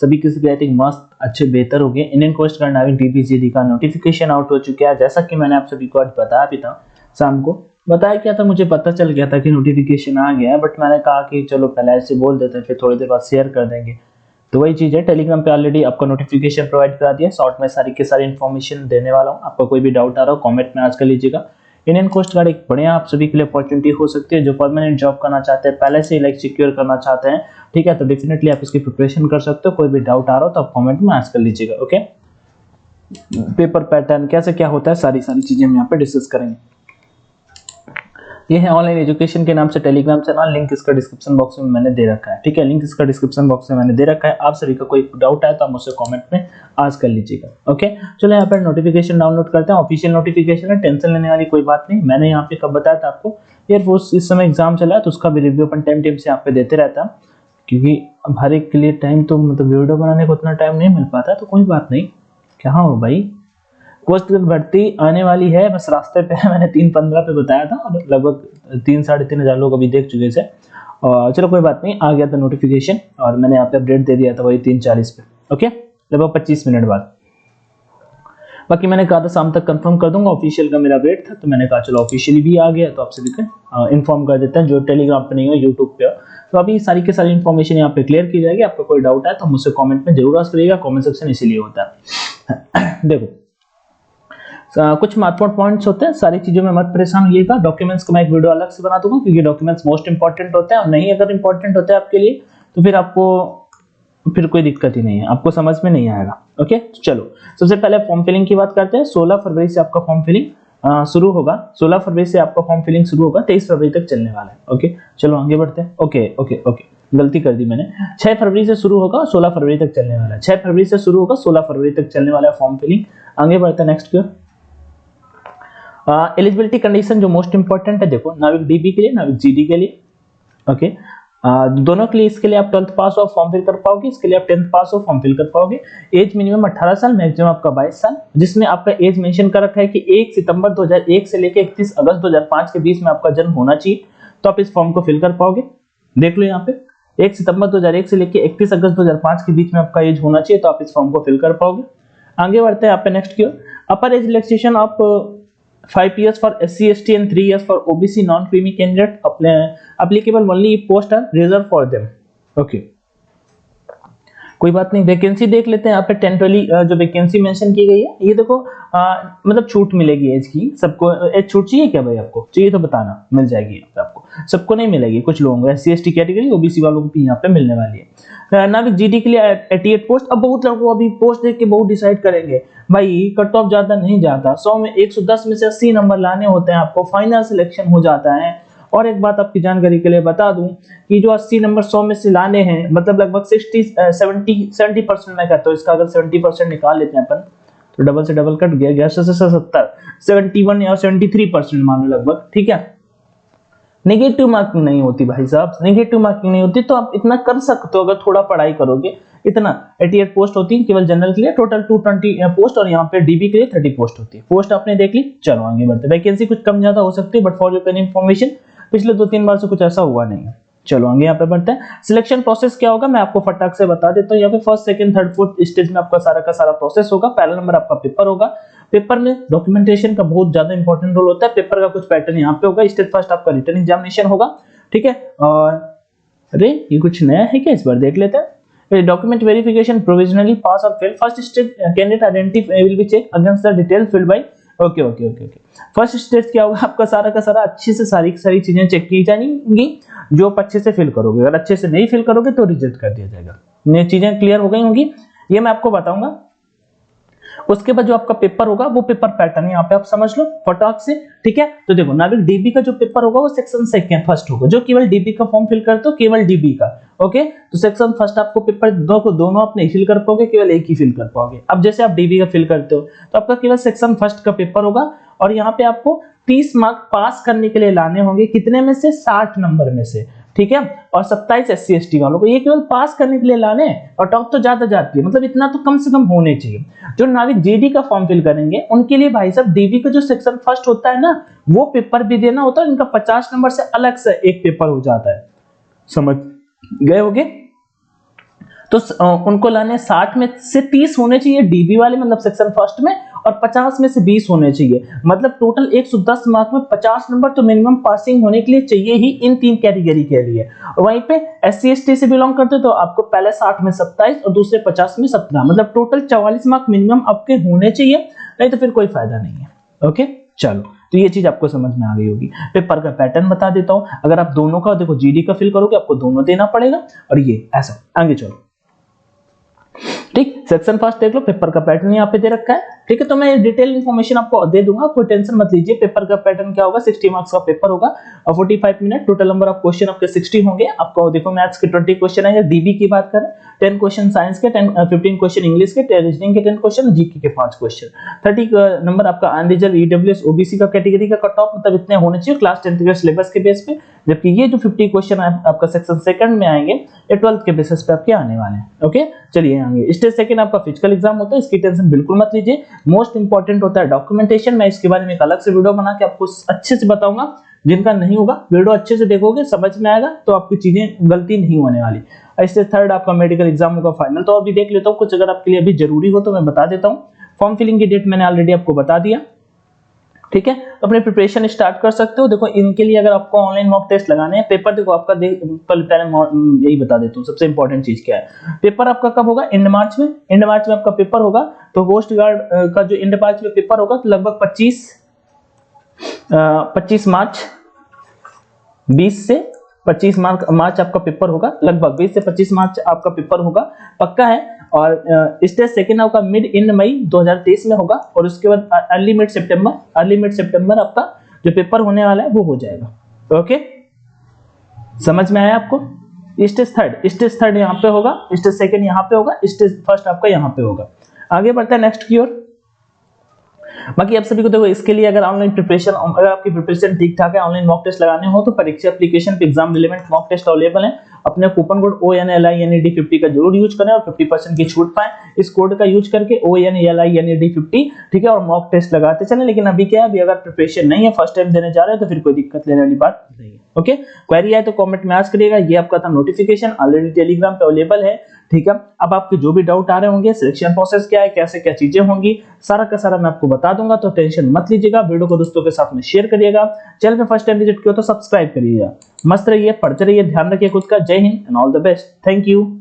सभी के सभी आई थिंक मस्त अच्छे बेहतर हो गए। इंडियन कोस्ट गार्ड नाविक डीपीजीडी का नोटिफिकेशन आउट हो चुका है, जैसा कि मैंने आप सभी को आज बताया भी था, शाम को बताया क्या था, मुझे पता चल गया था कि नोटिफिकेशन आ गया है, बट मैंने कहा कि चलो पहले ऐसे बोल देते हैं, फिर थोड़ी देर बाद शेयर कर देंगे। तो वही चीज है, टेलीग्राम पे ऑलरेडी आपका नोटिफिकेशन प्रोवाइड करा दिया, शॉर्ट में सारी की सारी इन्फॉर्मेशन देने वाला हूँ। आपका कोई भी डाउट आ रहा हो कमेंट में आज कर लीजिएगा। इंडियन कोस्ट गार्ड एक बढ़िया आप सभी के लिए अपॉर्चुनिटी हो सकती है, जो परमानेंट जॉब करना चाहते हैं, पहले से लाइक सिक्योर करना चाहते हैं, ठीक है, तो डेफिनेटली आप इसकी प्रिपरेशन कर सकते हो। कोई भी डाउट आ रहा हो तो आप कमेंट में आंसर कर लीजिएगा। ओके, पेपर पैटर्न कैसे क्या होता है, सारी चीजें हम यहाँ पे डिस्कस करेंगे। ये है ऑनलाइन एजुकेशन के नाम से टेलीग्राम चैनल, लिंक इसका डिस्क्रिप्शन बॉक्स में मैंने दे रखा है, ठीक है, लिंक इसका डिस्क्रिप्शन बॉक्स में मैंने दे रखा है। आप सभी का कोई डाउट है तो आप मुझसे कमेंट में आस्क कर लीजिएगा। ओके, चलो यहाँ पर नोटिफिकेशन डाउनलोड करते हैं, ऑफिशियल नोटिफिकेशन है, टेंशन लेने वाली कोई बात नहीं। मैंने यहाँ पे कब बताया था आपको, एयरफोर्स इस समय एग्जाम चला है, तो उसका भी रिव्यू अपन टाइम से यहाँ पे देते रहता है, क्योंकि अब हर एक के लिए टाइम तो मतलब वीडियो बनाने को उतना टाइम नहीं मिल पाता, तो कोई बात नहीं। क्या हो भाई, कोस्ट गार्ड भर्ती आने वाली है, बस रास्ते पे है। मैंने 3:15 पे बताया था और लगभग 3-3.5 हजार लोग अभी देख चुके हैं। और चलो कोई बात नहीं, आ गया था नोटिफिकेशन और मैंने यहाँ पे अपडेट दे दिया था वही 3:40 पे। ओके, लगभग 25 मिनट बाद। बाकी मैंने कहा था शाम तक कंफर्म कर दूंगा, ऑफिशियल का मेरा वेट था, तो मैंने कहा चलो ऑफिशियली भी आ गया तो आप सभी को इन्फॉर्म कर देते हैं, जो टेलीग्राम पे नहीं हो यूट्यूब पे हो। तो अभी सारी की सारी इन्फॉर्मेशन यहाँ पे क्लियर की जाएगी। आपको कोई डाउट है तो मुझसे कमेंट में जरूर आस्क करिएगा, कमेंट सेक्शन इसीलिए होता है। देखो कुछ महत्वपूर्ण पॉइंट्स होते हैं, सारी चीजों में मत परेशान होइएगा। डॉक्यूमेंट्स का मैं एक वीडियो अलग से बना दूंगा, क्योंकि डॉक्यूमेंट्स मोस्ट इंपॉर्टेंट होते हैं, और नहीं अगर इंपॉर्टेंट होते हैं आपके लिए तो फिर आपको फिर कोई दिक्कत ही नहीं है, आपको समझ में नहीं आएगा। ओके, चलो सबसे पहले फॉर्म फिलिंग की बात करते हैं। 16 फरवरी से आपका फॉर्म फिलिंग शुरू होगा। 16 फरवरी से आपका फॉर्म फिलिंग शुरू होगा, 23 फरवरी तक चलने वाला है। ओके, चलो आगे बढ़ते हैं। ओके, गलती कर दी मैंने, 6 फरवरी से शुरू होगा, 16 फरवरी तक चलने वाला है। 6 फरवरी से शुरू होगा, 16 फरवरी तक चलने वाला है फॉर्म फिलिंग। आगे बढ़ते हैं नेक्स्ट की ओर। एलिजिबिलिटी कंडीशन जो मोस्ट इंपॉर्टेंट है, देखो नाविक डीबी के लिए, नाविक जीडी के लिए, ओके, दोनों के लिए, इसके लिए आप 12th पास हो फॉर्म फिल कर पाओगे, इसके लिए आप 10th पास हो फॉर्म फिल कर पाओगे। एज मिनिमम 18 साल, मैक्सिमम आपका 22 साल, जिसमें आपका एज मेंशन कर रखा है कि 1 सितंबर 2001 से लेकर 31 अगस्त 2005 के बीच में आपका जन्म होना चाहिए, तो आप इस फॉर्म को फिल कर पाओगे। देख लो यहाँ पे 1 सितंबर 2001 से लेकर 31 अगस्त 2005 के बीच में आपका एज होना चाहिए, तो आप इस फॉर्म को फिल कर पाओगे। आगे बढ़ते हैं आप पे नेक्स्ट की ओर। Upper age relaxation of 5 years for SC ST and 3 years for OBC non-creamy candidate applicable only if posts are reserved for them। Okay, कोई बात नहीं। वैकेंसी देख लेते हैं यहाँ पे 10-20 जो वैकेंसी मेंशन की गई है, ये देखो मतलब छूट मिलेगी एज की सबको। एज छूट चाहिए क्या भाई, आपको चाहिए तो बताना, मिल जाएगी यहाँ पे आपको, सबको नहीं मिलेगी, कुछ लोगों को SC ST कैटेगरी OBC वालों को भी यहाँ पे मिलने वाली है। नाविक जीडी के लिए 88 पोस्ट। अब बहुत लोग अभी पोस्ट देख के बहुत डिसाइड करेंगे भाई कट ऑफ ज्यादा नहीं जाता, 100 में 110 में से 80 नंबर लाने होते हैं, आपको फाइनल सिलेक्शन हो जाता है। और एक बात आपकी जानकारी के लिए बता दूं कि जो 80 नंबर 100 में से लाने हैं, मतलब लगभग 70% मैं कहता हूँ, इसका अगर 70% निकाल लेते हैं अपन तो डबल से डबल कट गया, 70 71 या 73% मान लो लगभग, ठीक है। नेगेटिव मार्किंग नहीं होती भाई साहब, नेगेटिव मार्किंग नहीं होती, तो आप इतना कर सकते हो अगर थोड़ा पढ़ाई करोगे। इतना 88 पोस्ट होती है केवल जनरल के लिए, टोटल 220 पोस्ट, और यहाँ पे डीबी के लिए 30 पोस्ट होती है। पोस्ट आपने देख ली, चलो आगे बढ़ते हैं। वैकेंसी कुछ कम ज्यादा हो सकती है, बट फॉर योर इन्फॉर्मेशन पिछले 2-3 बार से कुछ ऐसा हुआ नहीं है। चलो आगे यहाँ पे बढ़ते हैं। सिलेक्शन प्रोसेस क्या होगा मैं आपको फटाक से बता देता हूँ। यहाँ पे first second third fourth stage में आपका सारा का सारा प्रोसेस होगा। पहला नंबर आपका पेपर होगा। पेपर में डॉक्यूमेंटेशन का बहुत ज्यादा इंपॉर्टेंट रोल होता है। पेपर का कुछ पैटर्न यहाँ पे होगा। स्टेज फर्स्ट आपका रिटन एग्जामिनेशन होगा, ठीक है। और अरे ये कुछ नया है क्या, इस बार देख लेते हैं। डॉक्यूमेंट वेरिफिकेशन प्रोविजनली पास और fail. First stage candidate identify will be check against the detail filled by. Okay. First stage क्या होगा, आपका सारा का सारा अच्छे से सारी चीजें चेक की जाएंगी, जो आप अच्छे से फिल करोगे। अगर अच्छे से नहीं फिल करोगे तो रिजेक्ट कर दिया जाएगा। ये चीजें क्लियर हो गई होंगी, ये मैं आपको बताऊंगा। उसके बाद जो आपका पेपर होगा वो पेपर पैटर्न यहाँ पे आप समझ लो फटाक से, ठीक है। तो देखो नाविक डीबी का जो पेपर होगा वो सेक्शन सेकंड फर्स्ट होगा, जो केवल डीबी का फॉर्म फिल करते हो, केवल डीबी का। ओके, तो सेक्शन फर्स्ट आपको पेपर दोनों आप नहीं फिल कर पाओगे, केवल एक ही फिल कर पाओगे। अब जैसे आप डीबी का फिल करते हो तो आपका केवल सेक्शन फर्स्ट का पेपर होगा, और यहाँ पे आपको 30 मार्क पास करने के लिए लाने होंगे। कितने में से, 60 नंबर में से, ठीक है। और 27 SC ST वालों को ये केवल पास करने के लिए लाने, और टॉप तो ज्यादा जाती है, मतलब इतना तो कम से कम होने चाहिए। जो नाविक जेडी का फॉर्म फिल करेंगे उनके लिए भाई साहब डीबी का जो सेक्शन फर्स्ट होता है ना, वो पेपर भी देना होता है। इनका 50 नंबर से अलग से एक पेपर हो जाता है, समझ गए होगे। तो उनको लाने 60 में से 30 होने चाहिए डीबी वाले, मतलब सेक्शन फर्स्ट में, और 50 में से 20 होने चाहिए। मतलब टोटल 110 मार्क में 50 नंबर तो मिनिमम पासिंग होने के लिए चाहिए ही इन 3 कैटेगरी के लिए। वहीं पे एससी एसटी से बिलोंग करते तो आपको पहले 60 में 27 और दूसरे 50 में 17, मतलब टोटल 44 मार्क मिनिमम आपके होने चाहिए, नहीं तो फिर कोई फायदा नहीं है। ओके, चलो, तो ये चीज आपको समझ में आ गई होगी। पेपर का पैटर्न बता देता हूं, अगर आप दोनों का देखो जीडी का फिल करोगे आपको दोनों देना पड़ेगा, और ये ऐसा। आगे चलो, ठीक, सेक्शन फर्स्ट देख लो, पेपर का पैटर्न यहाँ पे दे रखा है, ठीक है। तो मैं डिटेल इन्फॉर्मेशन आपको दे दूंगा, कोई टेंशन मत लीजिए। पेपर का पैटर्न क्या होगा, 60 मार्क्स का पेपर होगा और 45 minute, total number of question आपके 60 होंगे। आपको देखो मैथ्स के 20 क्वेश्चन आएंगे, डीबी की बात करें 10 क्वेश्चन, साइंस के 15 क्वेश्चन, इंग्लिश के, रीजनिंग के 10 क्वेश्चन, जीके के 5 क्वेश्चन। 30 नंबर आपका अनरिजर्व, ईडब्ल्यूएस, ओबीसी का कैटेगरी का कट ऑफ, मतलब इतने होने चाहिए क्लास 10th के सिलेबस के बेस पे। जबकि ये जो 50 क्वेश्चन आपका सेक्शन सेकंड में आएंगे, ये 12th के बेसिस पे आपके आने वाले हैं। ओके, चलिए आगे। स्टेज सेकंड आपका फिजिकल एग्जाम होता है, इसकी टेंशन बिल्कुल मत लीजिए। मोस्ट इंपॉर्टेंट होता है डॉक्यूमेंटेशन। मैं इसके बारे में एक अलग से वीडियो बना के आपको अच्छे से बताऊंगा। जिनका नहीं होगा, वीडियो अच्छे से देखोगे, समझ में आएगा, तो आपकी चीजें गलती नहीं होने वाली। स्टेज थर्ड आपका मेडिकल एग्जाम होगा फाइनल। तो अभी देख लेता हूँ कुछ, अगर आपके लिए अभी जरूरी हो तो मैं बता देता हूँ। फॉर्म फिलिंग की डेट मैंने ऑलरेडी आपको बता दिया, ठीक है। तो अपने प्रिपरेशन स्टार्ट कर सकते हो। देखो इनके लिए अगर आपको ऑनलाइन मॉक टेस्ट लगाने हैं, पेपर देखो आपका पहले यही बता देता हूँ सबसे इंपॉर्टेंट चीज क्या है। पेपर आपका कब होगा, एंड मार्च में। एंड मार्च में आपका पेपर होगा। तो कोस्ट गार्ड का जो एंड मार्च में पेपर होगा, तो लगभग 25 मार्च 20 से 25 मार्च आपका पेपर होगा, लगभग 20 से 25 मार्च आपका पेपर होगा, पक्का है। और स्टेज सेकंड आपका मिड इन मई 2023 में होगा, और उसके बाद अर्ली मिड सितंबर आपका जो पेपर होने वाला है वो हो जाएगा। ओके, समझ में आया आपको। स्टेज थर्ड यहाँ पे होगा, स्टेज सेकंड यहाँ पे होगा, स्टेज फर्स्ट आपका यहाँ पे होगा। आगे बढ़ता है नेक्स्ट की ओर। बाकी आप सभी को देखो, इसके लिए अगर ऑनलाइन प्रिपरेशन, अगर आपकी प्रिपरेशन ठीक ठाक है, ऑनलाइन मॉक टेस्ट लगाने हो तो परीक्षा एप्लीकेशन पे exam relevant mock test available है। अपने कूपन कोड ONLINED50 का जरूर यूज करें और 50% की छूट पाएं। इस कोड का यूज करके ONLINED50, ठीक है, और मॉक टेस्ट लगाते चलें। लेकिन अभी क्या है, अभी अगर प्रिपरेशन नहीं है, फर्स्ट टाइम देने जा रहे हैं, तो फिर कोई दिक्कत लेने वाली बात नहीं है। ओके, क्वेरी आए तो कमेंट में आस्क करिएगा। ये आपका था नोटिफिकेशन, ऑलरेडी टेलीग्राम पे अवेलेबल है, ठीक है। अब आपके जो भी डाउट आ रहे होंगे, सिलेक्शन प्रोसेस क्या है, कैसे क्या चीजें होंगी, सारा का सारा मैं आपको बता दूंगा, तो टेंशन मत लीजिएगा। वीडियो को दोस्तों के साथ में शेयर करिएगा। चैनल पे फर्स्ट टाइम विजिट किया तो सब्सक्राइब करिएगा। मस्त रहिए, पढ़ते रहिए, ध्यान रखिए खुद का। जय Hind and all the best. Thank you.